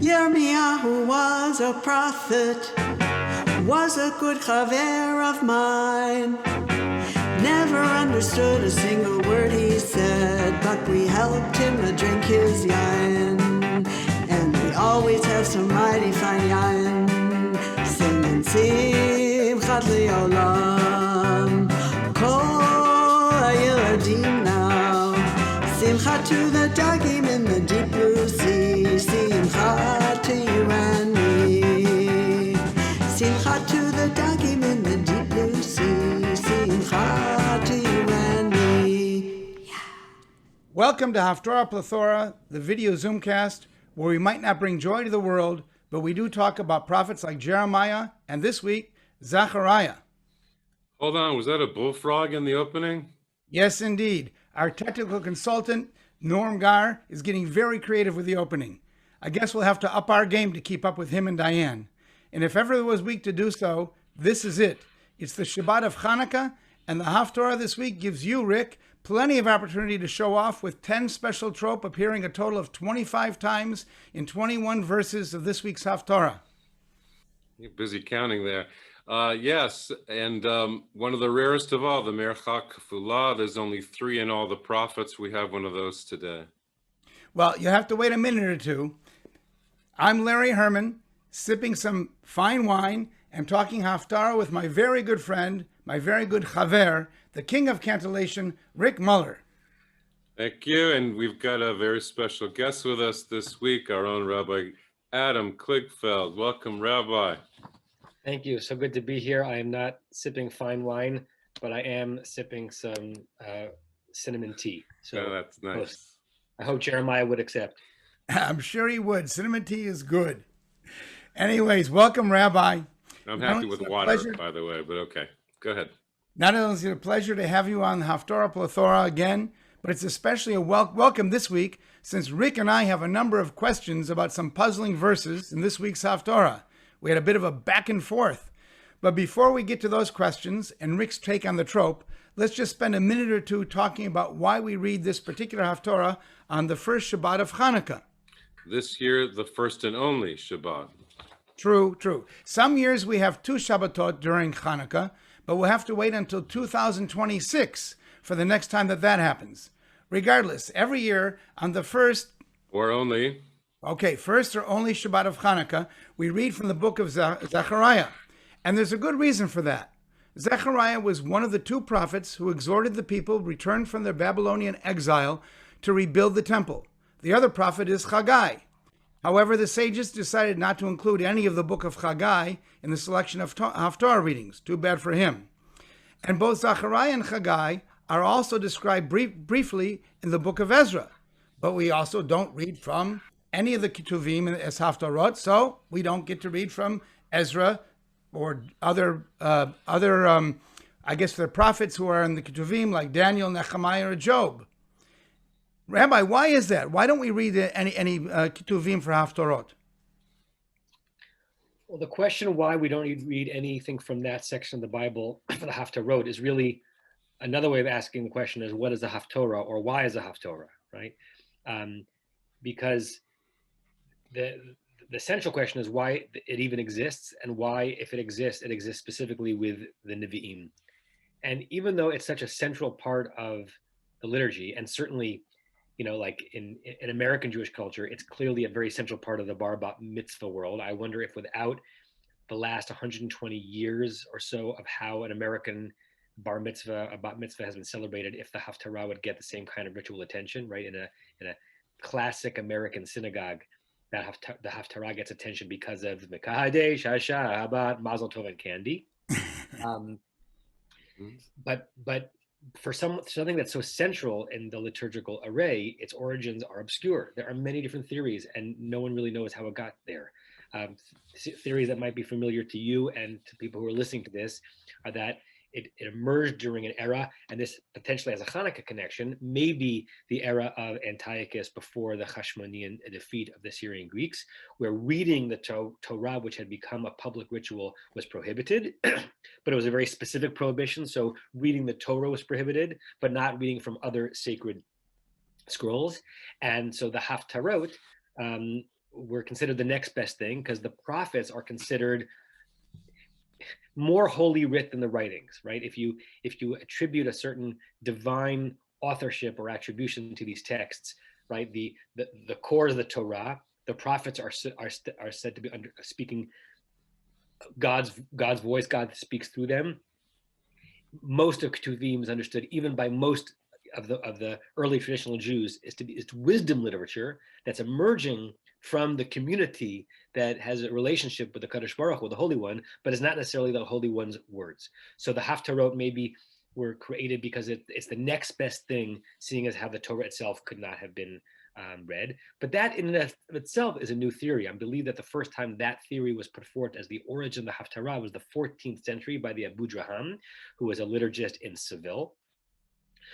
Yirmiyahu was a prophet, was a good chaver of mine. Never understood a single word he said, but we helped him to drink his yain. And we always have some mighty fine yain. Singing Simchat Le'olam, Kol HaYeladim now. Simchat to the dagim in the deep blue sea. Simchat to you and me. Simchat to the dagim in the deep blue sea. Simchat to you and me. Yeah. Welcome to Haftarah Plethora, the video Zoomcast, where we might not bring joy to the world, but we do talk about prophets like Jeremiah, and this week, Zechariah. Hold on, was that a bullfrog in the opening? Yes, indeed. Our technical consultant, Norm Garr, is getting very creative with the opening. I guess we'll have to up our game to keep up with him and Diane. And if ever there was week to do so, this is it. It's the Shabbat of Hanukkah, and the Haftarah this week gives you, Rick, plenty of opportunity to show off with 10 special trope appearing a total of 25 times in 21 verses of this week's Haftarah. You're busy counting there. Yes, and one of the rarest of all, the Merchak Kefula. There's only 3 in all the prophets. We have one of those today. Well, you have to wait a minute or two. I'm Larry Herman, sipping some fine wine and talking Haftarah with my very good friend, my very good chaver, the king of cantillation, Rick Muller. Thank you, and we've got a very special guest with us this week, our own Rabbi Adam Kligfeld. Welcome, Rabbi. Thank you. So good to be here. I am not sipping fine wine, but I am sipping some cinnamon tea. So that's nice. I hope Jeremiah would accept. I'm sure he would. Cinnamon tea is good. Anyways, welcome, Rabbi. I'm happy with water, by the way, but okay. Go ahead. Not only is it a pleasure to have you on the Haftarah Plethora again, but it's especially a welcome this week since Rick and I have a number of questions about some puzzling verses in this week's Haftarah. We had a bit of a back and forth. But before we get to those questions and Rick's take on the trope, let's just spend a minute or two talking about why we read this particular Haftarah on the first Shabbat of Hanukkah. This year, the first and only Shabbat. True. Some years we have 2 Shabbatot during Hanukkah, but we'll have to wait until 2026 for the next time that happens. Regardless, every year on the first or only Shabbat of Hanukkah, we read from the book of Zechariah. And there's a good reason for that. Zechariah was one of the 2 prophets who exhorted the people returned from their Babylonian exile to rebuild the temple. The other prophet is Haggai. However, the sages decided not to include any of the book of Haggai in the selection of Haftarah readings. Too bad for him. And both Zechariah and Haggai are also described briefly in the book of Ezra. But we also don't read from any of the Ketuvim as Haftarot, so we don't get to read from Ezra or other the prophets who are in the Ketuvim like Daniel, Nehemiah, or Job. Rabbi, why is that? Why don't we read any Ketuvim for Haftarot? Well, the question why we don't read anything from that section of the Bible for the Haftarot is really another way of asking the question is what is the Haftarah or why is a Haftarah, right? Because the central question is why it even exists and why, if it exists specifically with the Nevi'im. And even though it's such a central part of the liturgy, and certainly, like in American Jewish culture, it's clearly a very central part of the bar bat mitzvah world. I wonder if without the last 120 years or so of how an American bar mitzvah, a bat mitzvah has been celebrated, if the Haftarah would get the same kind of ritual attention, right? In a classic American synagogue, that the Haftarah gets attention because of Mekadesh, Hasha, Habat, Mazel Tov, and candy. But for something that's so central in the liturgical array, its origins are obscure. There are many different theories, and no one really knows how it got there. Theories that might be familiar to you and to people who are listening to this are that it emerged during an era, and this potentially has a Hanukkah connection, maybe the era of Antiochus before the Hashmonean defeat of the Syrian Greeks, where reading the Torah, which had become a public ritual, was prohibited, but it was a very specific prohibition. So reading the Torah was prohibited, but not reading from other sacred scrolls. And so the Haftarot were considered the next best thing because the prophets are considered more holy writ than the writings, right? If you attribute a certain divine authorship or attribution to these texts, right? The core of the Torah, the prophets are said to be speaking God's voice. God speaks through them. Most of Ketuvim is understood, even by most of the early traditional Jews, is wisdom literature that's emerging from the community that has a relationship with the Kadosh Baruch Hu, the Holy One, but is not necessarily the Holy One's words. So the Haftarot maybe were created because it's the next best thing, seeing as how the Torah itself could not have been read. But that in and of itself is a new theory. I believe that the first time that theory was put forth as the origin of the Haftarah was the 14th century by the Abu Draham, who was a liturgist in Seville.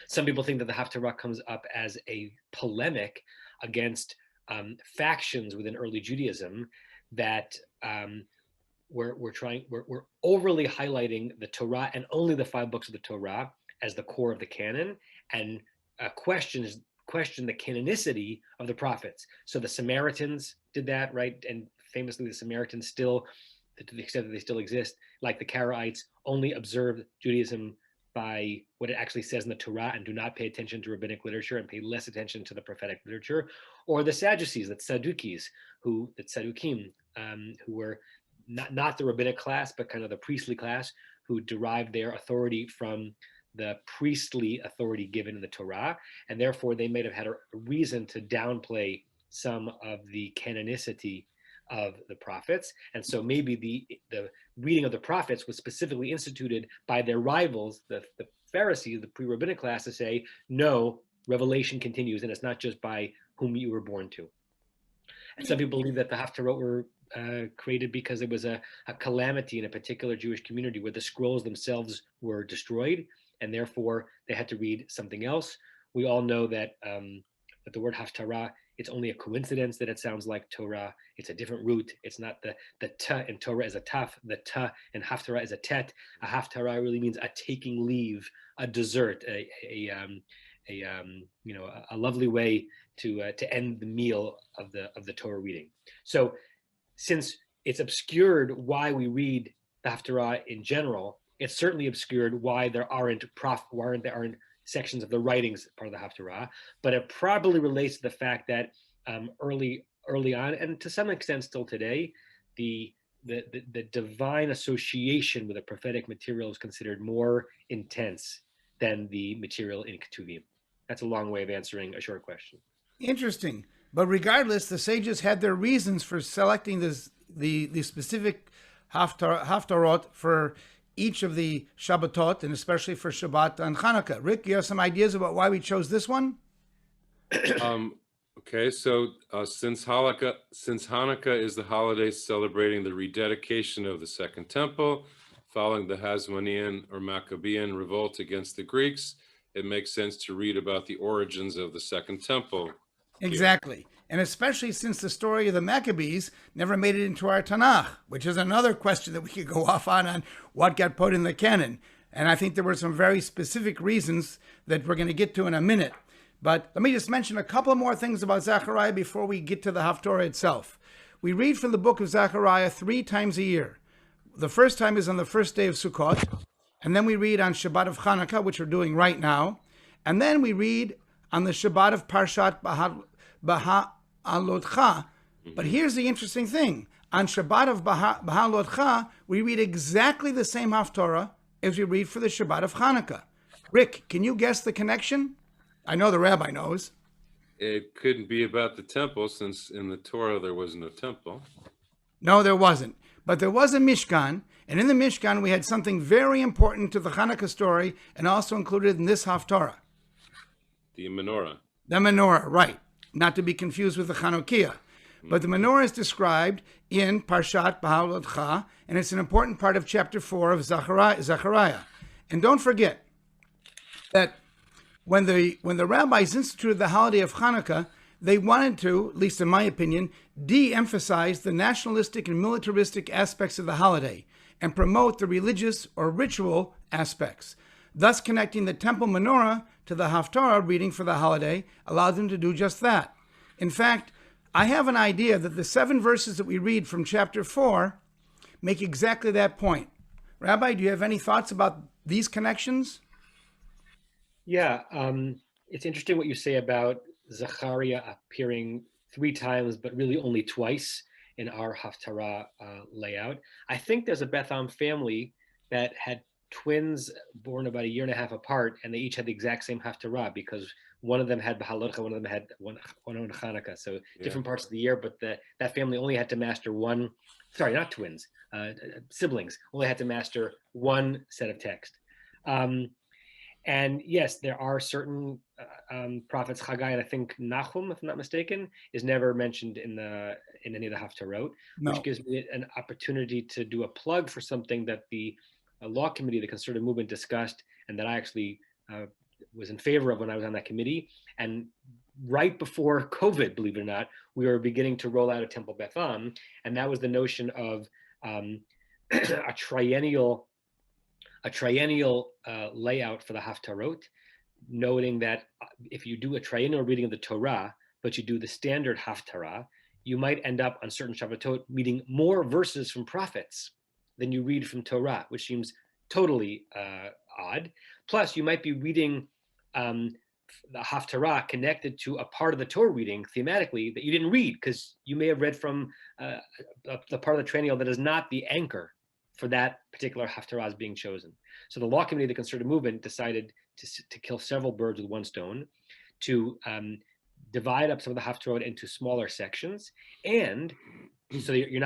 Some people think that the Haftarah comes up as a polemic against factions within early Judaism that were overly highlighting the Torah and only the 5 books of the Torah as the core of the canon, and question the canonicity of the prophets. So the Samaritans did that, right? And famously, the Samaritans still, to the extent that they still exist, like the Karaites, only observed Judaism by what it actually says in the Torah and do not pay attention to rabbinic literature and pay less attention to the prophetic literature. Or the Sadducees, the Tzadukim, who were not the rabbinic class, but kind of the priestly class, who derived their authority from the priestly authority given in the Torah, and therefore they may have had a reason to downplay some of the canonicity of the prophets. And so maybe the reading of the prophets was specifically instituted by their rivals, the Pharisees, the pre-rabbinic class, to say, no, revelation continues, and it's not just by whom you were born to. And some people believe that the Haftarot were created because it was a calamity in a particular Jewish community where the scrolls themselves were destroyed, and therefore they had to read something else. We all know that that the word Haftarah, it's only a coincidence that it sounds like Torah. It's a different root. It's not the ta in Torah is a taf, the ta in Haftarah is a tet. A Haftarah really means a taking leave, a dessert, a lovely way to end the meal of the Torah reading. So since it's obscured why we read the Haftarah in general, it's certainly obscured why there aren't sections of the writings part of the Haftarah, but it probably relates to the fact that early on, and to some extent still today, the divine association with the prophetic material is considered more intense than the material in Ketuvim. That's a long way of answering a short question. Interesting. But regardless, the sages had their reasons for selecting the specific Haftarot for each of the Shabbatot, and especially for Shabbat and Hanukkah. Rick, you have some ideas about why we chose this one? Okay, so since Hanukkah is the holiday celebrating the rededication of the Second Temple, following the Hasmonean or Maccabean revolt against the Greeks, it makes sense to read about the origins of the Second Temple. Exactly. And especially since the story of the Maccabees never made it into our Tanakh, which is another question that we could go off on what got put in the canon. And I think there were some very specific reasons that we're going to get to in a minute. But let me just mention a couple more things about Zechariah before we get to the Haftarah itself. We read from the book of Zechariah 3 times a year. The first time is on the first day of Sukkot, and then we read on Shabbat of Hanukkah, which we're doing right now, and then we read on the Shabbat of Parshat Beha'alotcha. But here's the interesting thing. On Shabbat of Beha'alotcha, we read exactly the same Haftarah as we read for the Shabbat of Hanukkah. Rick, can you guess the connection? I know the rabbi knows. It couldn't be about the temple, since in the Torah there was no temple. No, there wasn't. But there was a Mishkan, and in the Mishkan we had something very important to the Hanukkah story and also included in this Haftarah. The Menorah. The Menorah, right. Not to be confused with the Chanukiah. But the Menorah is described in Parshat Beha'alotcha, and it's an important part of chapter 4 of Zechariah. And don't forget that when the rabbis instituted the holiday of Hanukkah, they wanted to, at least in my opinion, de-emphasize the nationalistic and militaristic aspects of the holiday and promote the religious or ritual aspects. Thus, connecting the temple menorah to the Haftarah reading for the holiday allowed them to do just that. In fact, I have an idea that the 7 verses that we read from chapter 4 make exactly that point. Rabbi, do you have any thoughts about these connections? Yeah, it's interesting what you say about Zechariah appearing 3 times, but really only twice in our Haftarah layout. I think there's a Beth Am family that had twins born about 1.5 years apart, and they each had the exact same Haftarah because one of them had Bahalocha, one of them had one on Hanukkah. So different parts of the year, but that family only had to master one. Sorry, not twins, siblings only had to master one set of text. And yes, there are certain prophets, Haggai, and I think Nahum, if I'm not mistaken, is never mentioned in any of the Haftarot, No. which gives me an opportunity to do a plug for something that the law committee, the conservative movement, discussed, and that I actually was in favor of when I was on that committee. And right before COVID, believe it or not, we were beginning to roll out a Temple Beth Am, and that was the notion of a triennial layout for the Haftarot, noting that if you do a triennial reading of the Torah, but you do the standard Haftarah, you might end up on certain Shabbatot reading more verses from prophets than you read from Torah, which seems totally odd. Plus, you might be reading the Haftarah connected to a part of the Torah reading thematically that you didn't read because you may have read from the part of the triennial that is not the anchor for that particular Haftarah is being chosen. So the law committee of the conservative movement decided to kill several birds with one stone, to divide up some of the Haftarot into smaller sections, and so you're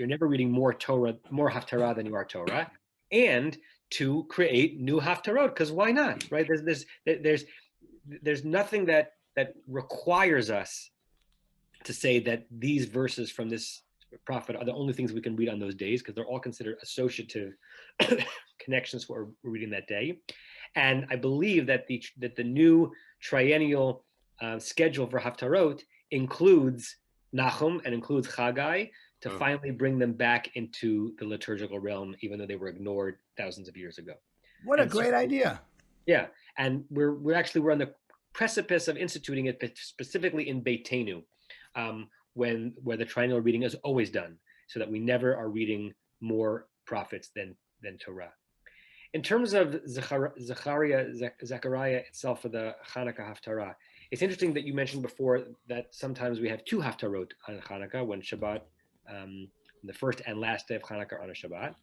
never reading more Haftarah than you are Torah, and to create new Haftarot, because why not, right? There's nothing that requires us to say that these verses from this prophet are the only things we can read on those days, because they're all considered associative connections to what we're reading that day. And I believe that the new triennial schedule for Haftarot includes Nahum and includes Haggai to finally bring them back into the liturgical realm, even though they were ignored thousands of years ago. What a great idea. Yeah, and we're on the precipice of instituting it, but specifically in Beitenu, where the triennial reading is always done, so that we never are reading more prophets than Torah. In terms of Zechariah itself for the Hanukkah Haftarah, it's interesting that you mentioned before that sometimes we have 2 Haftarot on Hanukkah, when Shabbat, the first and last day of Hanukkah are on a Shabbat.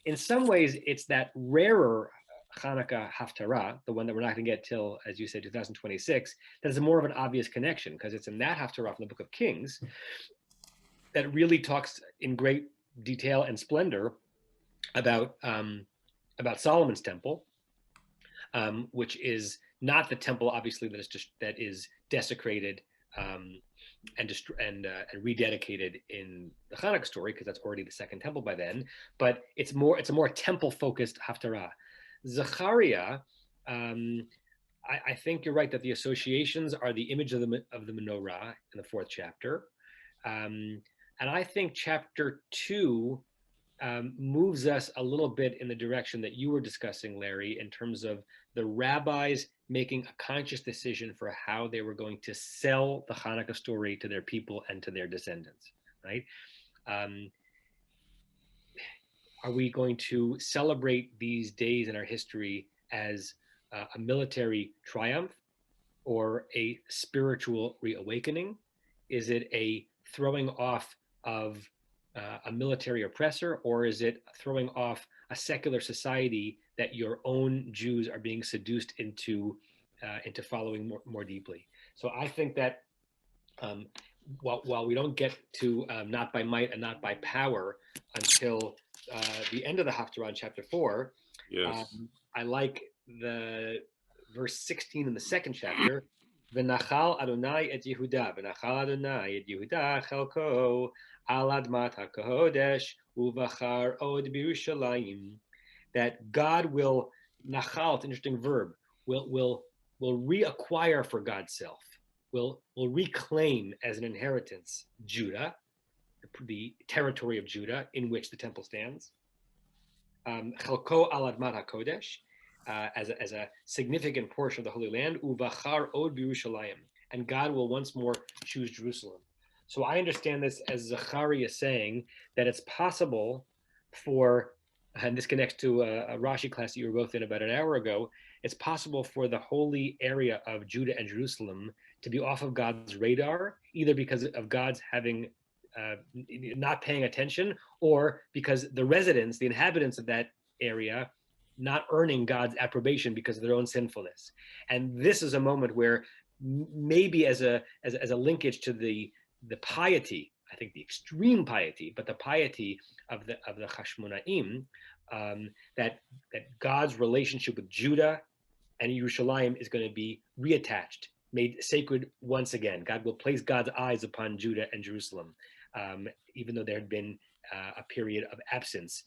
In some ways, it's that rarer Hanukkah Haftarah, the one that we're not going to get till, as you said, 2026, that is more of an obvious connection, because it's in that Haftarah from the Book of Kings that really talks in great detail and splendor about Solomon's temple, which is not the temple, obviously, that is desecrated and rededicated in the Hanukkah story, because that's already the second temple by then. But it's a more temple-focused Haftarah. Zechariah, I think you're right that the associations are the image of the Menorah in the 4th chapter, and I think chapter 2 moves us a little bit in the direction that you were discussing, Larry, in terms of the rabbis making a conscious decision for how they were going to sell the Hanukkah story to their people and to their descendants, right? Are we going to celebrate these days in our history as a military triumph or a spiritual reawakening? Is it a throwing off of a military oppressor, or is it throwing off a secular society that your own Jews are being seduced into following more deeply? So I think that while we don't get to not by might and not by power until the end of the Haftarah in chapter 4, Yes. I like the verse 16 in the 2nd chapter. V'nachal Adonai et Yehuda, v'nachal Adonai et Yehuda chelko al admat hakodesh uvachar od b'Yerushalayim. That God will nachal, it's an interesting verb, will reacquire for God's self, will reclaim as an inheritance Judah, the territory of Judah in which the temple stands. Chelko al admat hakodesh, as a significant portion of the Holy Land, uvachar od b'Yerushalayim, and God will once more choose Jerusalem. So I understand this as Zachariah saying that it's possible for, and this connects to a Rashi class that you were both in about an hour ago, it's possible for the holy area of Judah and Jerusalem to be off of God's radar, either because of God's having not paying attention, or because the residents, the inhabitants of that area, not earning God's approbation because of their own sinfulness. And this is a moment where maybe as a linkage to the piety, I think the extreme piety, but the piety of the Chashmonaim, that God's relationship with Judah and Yerushalayim is going to be reattached, made sacred once again. God will place God's eyes upon Judah and Jerusalem, even though there had been a period of absence,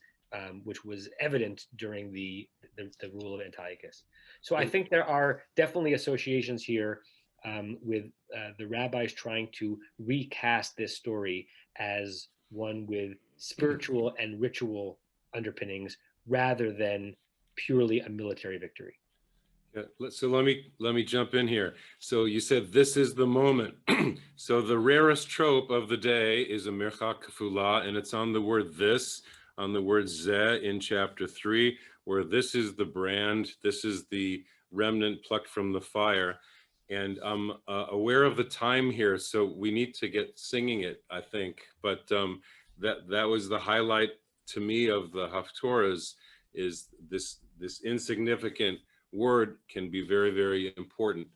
which was evident during the rule of Antiochus. So I think there are definitely associations here with the rabbis trying to recast this story as one with spiritual and ritual underpinnings rather than purely a military victory. Yeah, so let me jump in here. So you said this is the moment. So the rarest trope of the day is a mircha kafula, and it's on the word this, on the word zeh in chapter 3, where this is the brand, this is the remnant plucked from the fire. And I'm aware of the time here, so we need to get singing it, I think. But that was the highlight to me of the Haftorahs, is this insignificant word can be very, very important.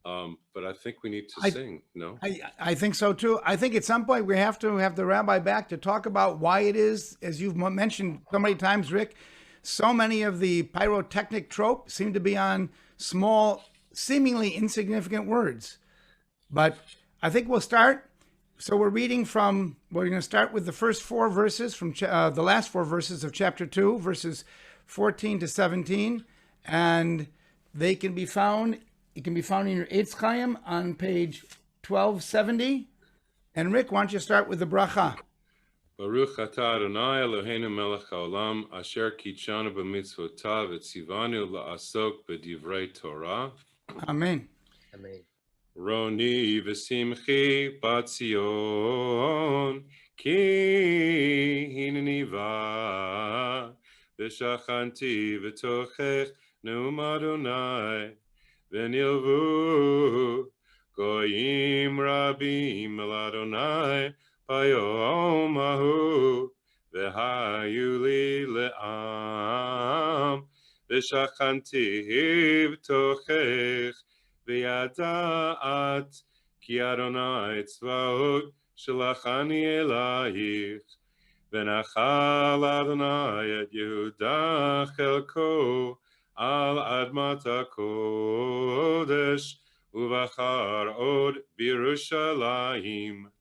But I think we need to sing, no? I think so too. I think at some point we have to have the rabbi back to talk about why it is, as you've mentioned so many times, Rick, so many of the pyrotechnic trope seem to be on small, seemingly insignificant words. But I think we'll start. So we're going to start with the first 4 verses from the last 4 verses of chapter 2, verses 14 to 17. And they can be found, it can be found in your Eitz Chaim on page 1270. And Rick, why don't you start with the bracha? Baruch atah Adonai Eloheinu melech haolam, asher kitshanu b'mitzvotav v'tzivanu la'asok b'divrei Torah. Amen. Amen. Roni v'simchi batzion, ki hineni va, v'shachanti v'tochech Neum Adonai, v'nilvu goyim rabim el Adonai, bayom ahu, v'hayu li le'am, v'shachanti v'tochech, v'yada'at, ki Adonai tzvaot, shalachani elayich, v'nachal Adonai et Yehuda chelko, al admat kodesh uvachar od birushalayim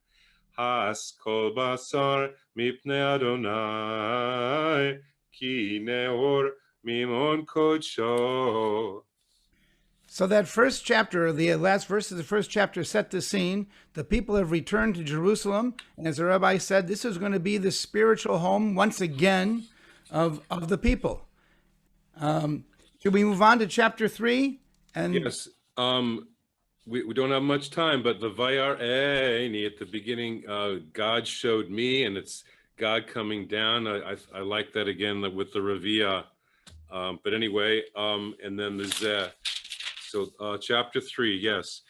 has kol basar mipnei Adonai ki neor mimon kodsho. So that first chapter, the last verse of the first chapter, set the scene. The people have returned to Jerusalem, and as the rabbi said, this is going to be the spiritual home once again of the people. Should we move on to chapter 3? And yes, we don't have much time, but the Vayar Eini at the beginning, God showed me, and it's God coming down. I like that again with the Ravia. But anyway, and then the Zeh. So chapter 3, yes.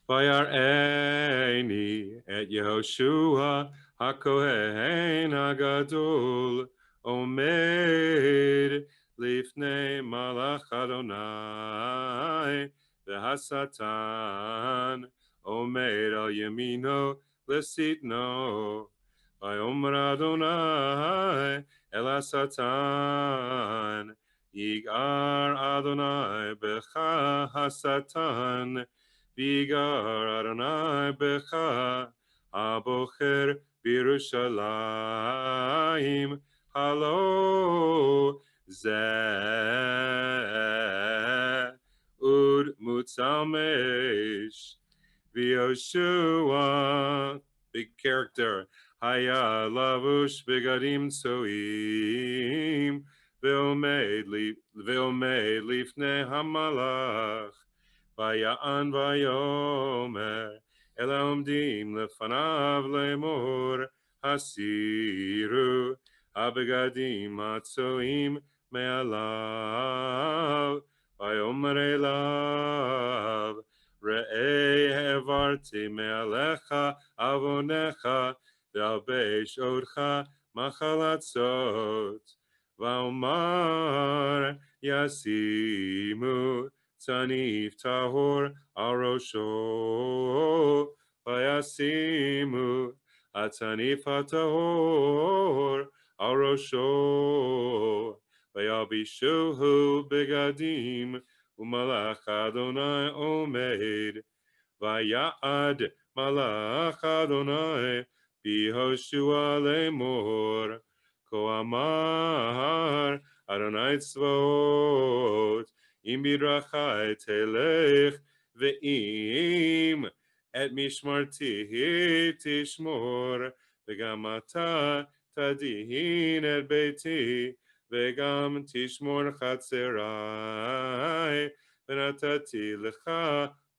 Vayar Eini et Yehoshua HaKohen HaGadol Omed Lifnei Malach Adonai V'Hasatan Omed al Yamino Lesitno Vayomer Adonai El Hasatan Yigar Adonai Becha Hasatan Vigar Adonai Becha Abocher Birushalayim Halo Zeh Ud Mutzamesh V'Yoshua, big character, Haya Lavush Begadim Soim Ve'omed Lifnei Hamalach Vaya'an Vayomer אלא עומדים לפניו לאמור, הסירו הבגדים הצועים מעליו, ויאמר אליו, ראה העברתי מעליך עוונך, והלבש אותך מחלצות, ואומר ישימו צניף טהור על ראשו, וישימו הצניף הטהור על ראשו, וילבישוהו בגדים, ומלאך אדוני עומד, ויעד מלאך אדוני ביהושע לאמור, כה אמר אדוני צבאות, אם בדרכי תלך, ואם את משמרתי תשמור, וגם אתה תדין את ביתי, וגם תשמור חצרי, ונתתי לך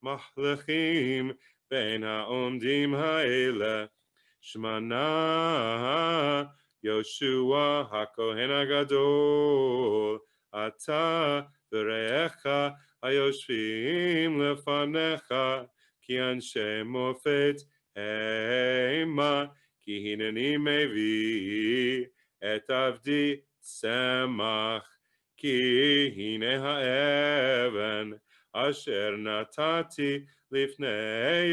מחלכים בין העומדים האלה, שמנה יהושע הכהן הגדול, אתה ורעך היושבים לפניך, כי אנשי מופת המה, כי הנני מביא את עבדי צמח, כי הנה האבן אשר נתתי לפני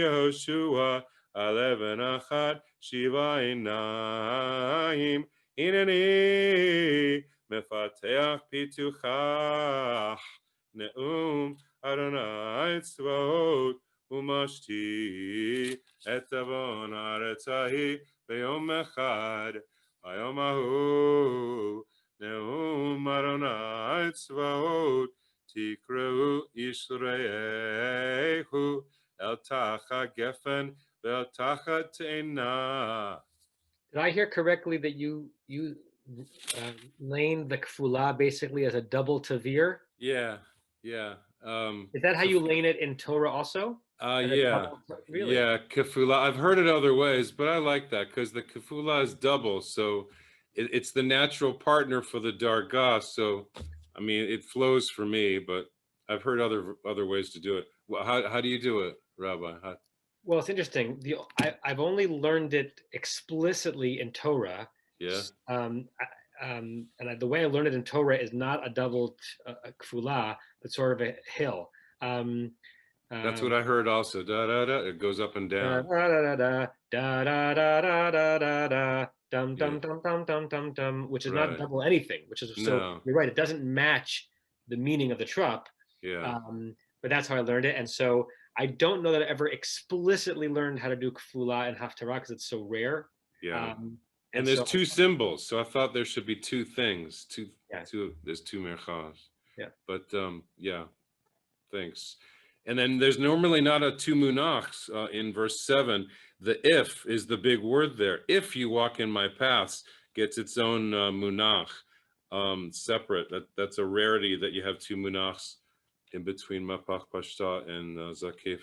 יהושע, על אבן אחת 7 עיניים, הנני מפתח פיתוחך, נאום אדוני צבאות, ומשתי את עוון הארץ ההיא ביום אחד, ביום ההוא, נאום אדוני צבאות, תקראו ישרעהו אל תחת גפן ואל תחת תאנה. Did I hear correctly that you lane the kfula basically as a double tavir? Yeah. Is that how you lane it in Torah also? Yeah. Really? Yeah, kefula. I've heard it other ways, but I like that because the kefula is double, so it's the natural partner for the dargah. So, I mean, it flows for me, but I've heard other ways to do it. How do you do it, Rabbi? Well, it's interesting. I've only learned it explicitly in Torah. Yeah. And the way I learned it in Torah is not a double kfula, but sort of a hill. That's what I heard also. Da da da. It goes up and down. Da da da da da da da da da da dum dum dum dum dum dum dum, which is not double anything. Which is so you're right. It doesn't match the meaning of the trope. Yeah. But that's how I learned it, and so I don't know that I ever explicitly learned how to do kfula and Haftara because it's so rare. Yeah. And there's 2 symbols, so I thought there should be 2 things. There's 2 merchas. Yeah. But yeah, thanks. And then there's normally not a 2 munachs in verse 7. The if is the big word there. If you walk in my paths gets its own munach separate. That's a rarity that you have 2 munachs in between mapach pashta and zakif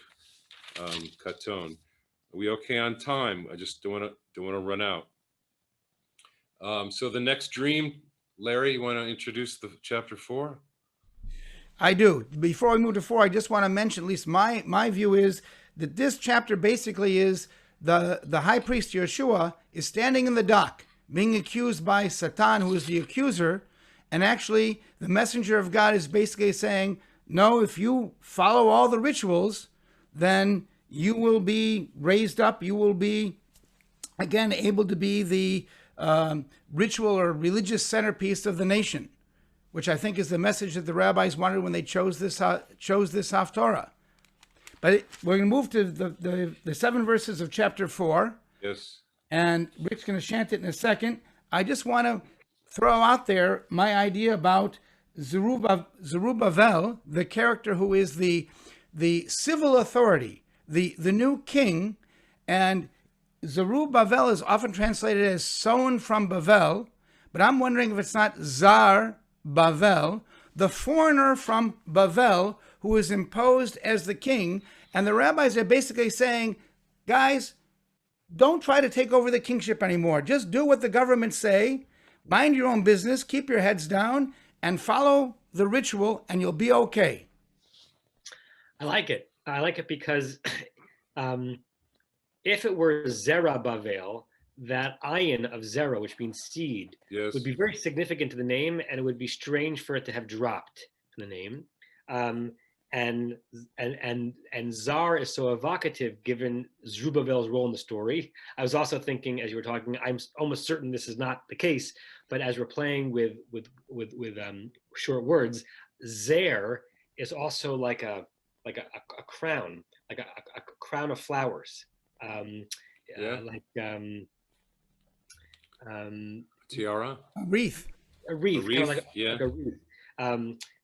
katon. Are we okay on time? I just don't want to run out. So the next dream, Larry, you want to introduce the chapter 4? I do. Before we move to 4, I just want to mention, at least my view is that this chapter basically is the high priest Yeshua is standing in the dock, being accused by Satan, who is the accuser, and actually the messenger of God is basically saying, no, if you follow all the rituals, then you will be raised up, you will be, again, able to be the ritual or religious centerpiece of the nation, which I think is the message that the rabbis wanted when they chose this Haftarah. But we're going to move to the 7 verses of chapter 4. Yes. And Rick's going to chant it in a second. I just want to throw out there my idea about Zerubbabel, the character who is the civil authority, the new king, and Zerubbabel is often translated as sown from Bavel, but I'm wondering if it's not Zar Bavel, the foreigner from Bavel, who is imposed as the king, and the rabbis are basically saying, guys, don't try to take over the kingship anymore. Just do what the government say, mind your own business, keep your heads down, and follow the ritual, and you'll be okay. I like it. I like it because if it were Zera Bavel, that ayin of Zera, which means seed, Yes. would be very significant to the name, and it would be strange for it to have dropped in the name. And Zar is so evocative given Zerubbabel's role in the story. I was also thinking, as you were talking, I'm almost certain this is not the case, but as we're playing with short words, Zer is also like a crown, like a crown of flowers. Tiara? A wreath. A wreath, kind of like yeah. a wreath.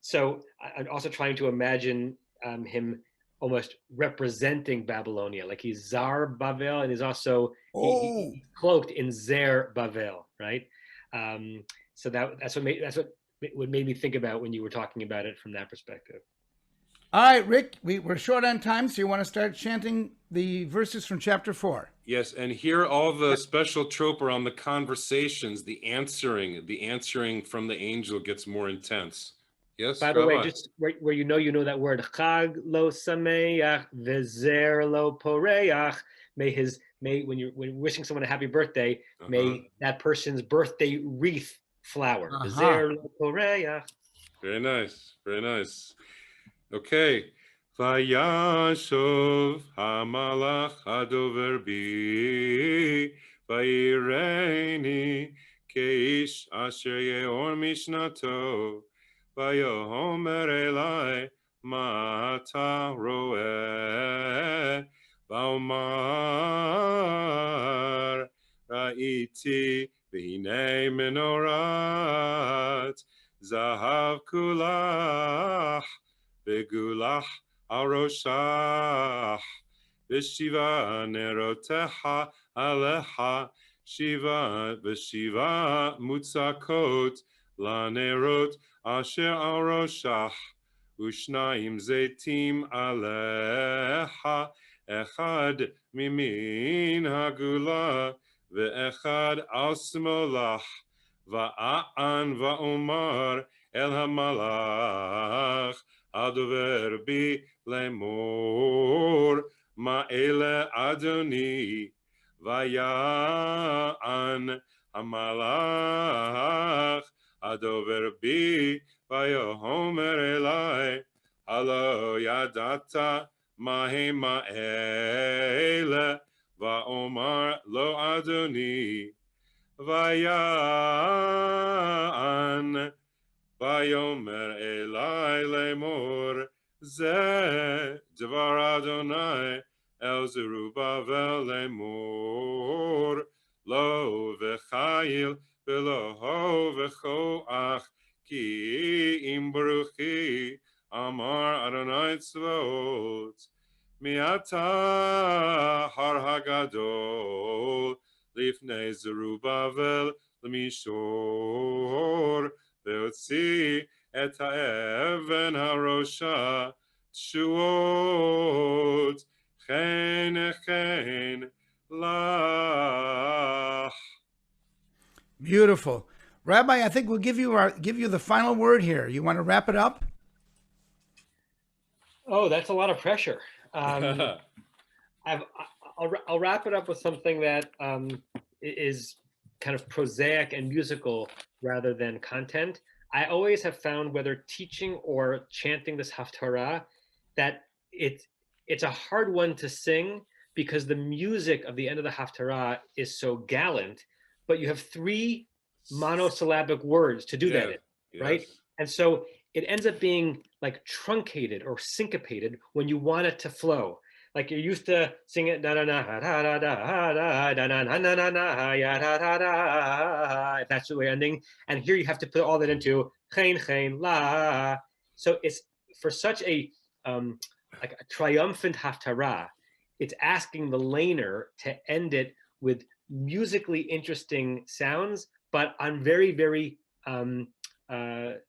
So I'm also trying to imagine him almost representing Babylonia, like he's Zar Bavel, and he's also he's cloaked in Zer Bavel, right? So that's what made me think about when you were talking about it from that perspective. All right, Rick, we're short on time, so you want to start chanting the verses from chapter 4. Yes, and here all the special trope around the conversations, the answering from the angel gets more intense. Yes, by the Rabbi? way, just where you know that word Chag lo sameach vezer lo poreach. May when you're wishing someone a happy birthday, may that person's birthday wreath flower. Vezer lo poreach. Very nice, very nice. Okay. Vayyeshev hamalach hadover bi vayireni keish asher yeor mishnato vayomer elai ma ata roeh vaomar ra'iti v'hinei menorat zahav kulach Begulach aroshach, Veshiva neroteha aleha, Shiva veshiva mutzakot, La nerot asher aroshach, Ushnaim zetim aleha, Echad mimin hagula, Ve'echad al smolach, Va'an va'omar el hamalach, Adover bi lemor ma'ele Adoni vaya'an hamalach Adover bi vayomer elai Halo yadata mahe ma'ele va'omar lo Adoni vaya'an Vayomer elai lemor ze dvar Adonai el Zerubbabel lemor lo v'chayil v'lo v'choach ki im baruchi amar Adonai tzvot mi'ata har hagadol lifnei Zerubbabel l'mishor Ve'otzi et ha'even harosha tshuot chen lach. Beautiful. Rabbi, I think we'll give you the final word here. You want to wrap it up? Oh, that's a lot of pressure. I'll wrap it up with something that is kind of prosaic and musical rather than content. I always have found, whether teaching or chanting this Haftarah, that it's a hard one to sing because the music of the end of the Haftarah is so gallant, but you have 3 monosyllabic words to do that in, right? And so it ends up being like truncated or syncopated when you want it to flow. Like you're used to sing it da da da da da da da da da da da da ya da da da, if that's the way ending. And here you have to put all that into chen la. So it's for such a like a triumphant haftarah. It's asking the laner to end it with musically interesting sounds, but on very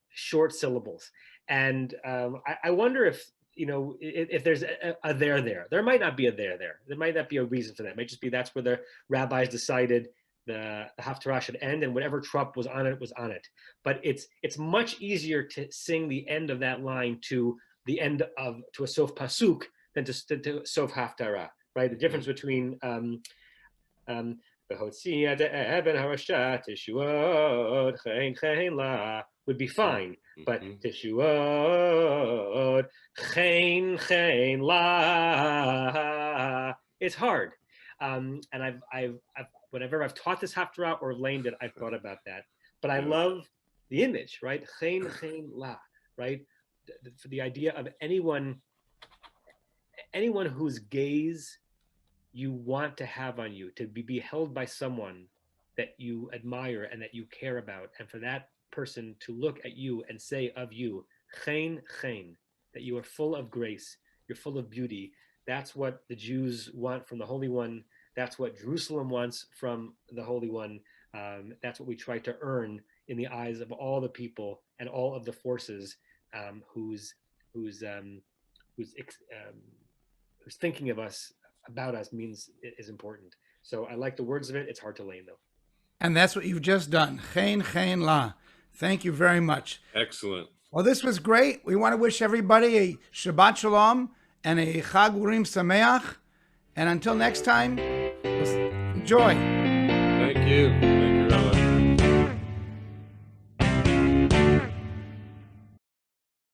short syllables. And I wonder if if there's a there might not be a there. There might not be a reason for that. It might just be that's where the rabbis decided the Haftarah should end, and whatever trope was on it was on it. But it's much easier to sing the end of that line to the end to a sof pasuk than to sof Haftarah, right? The difference between would be fine, but tishuot chen la, it's hard. And I've whenever I've taught this Haftarah or learned it, I've thought about that. But I love the image, right? Chen la, right? For the idea of anyone whose gaze you want to have on you, to be beheld by someone that you admire and that you care about, and for that person to look at you and say of you, chen, that you are full of grace, you're full of beauty. That's what the Jews want from the Holy One. That's what Jerusalem wants from the Holy One. That's what we try to earn in the eyes of all the people and all of the forces who's thinking of us, about us, is important. So I like the words of it. It's hard to lane though. And that's what you've just done. Chen la. Thank you very much. Excellent. Well, this was great. We want to wish everybody a Shabbat Shalom and a Chag Urim Sameach. And until next time, enjoy. Thank you. Thank you, Rabbi.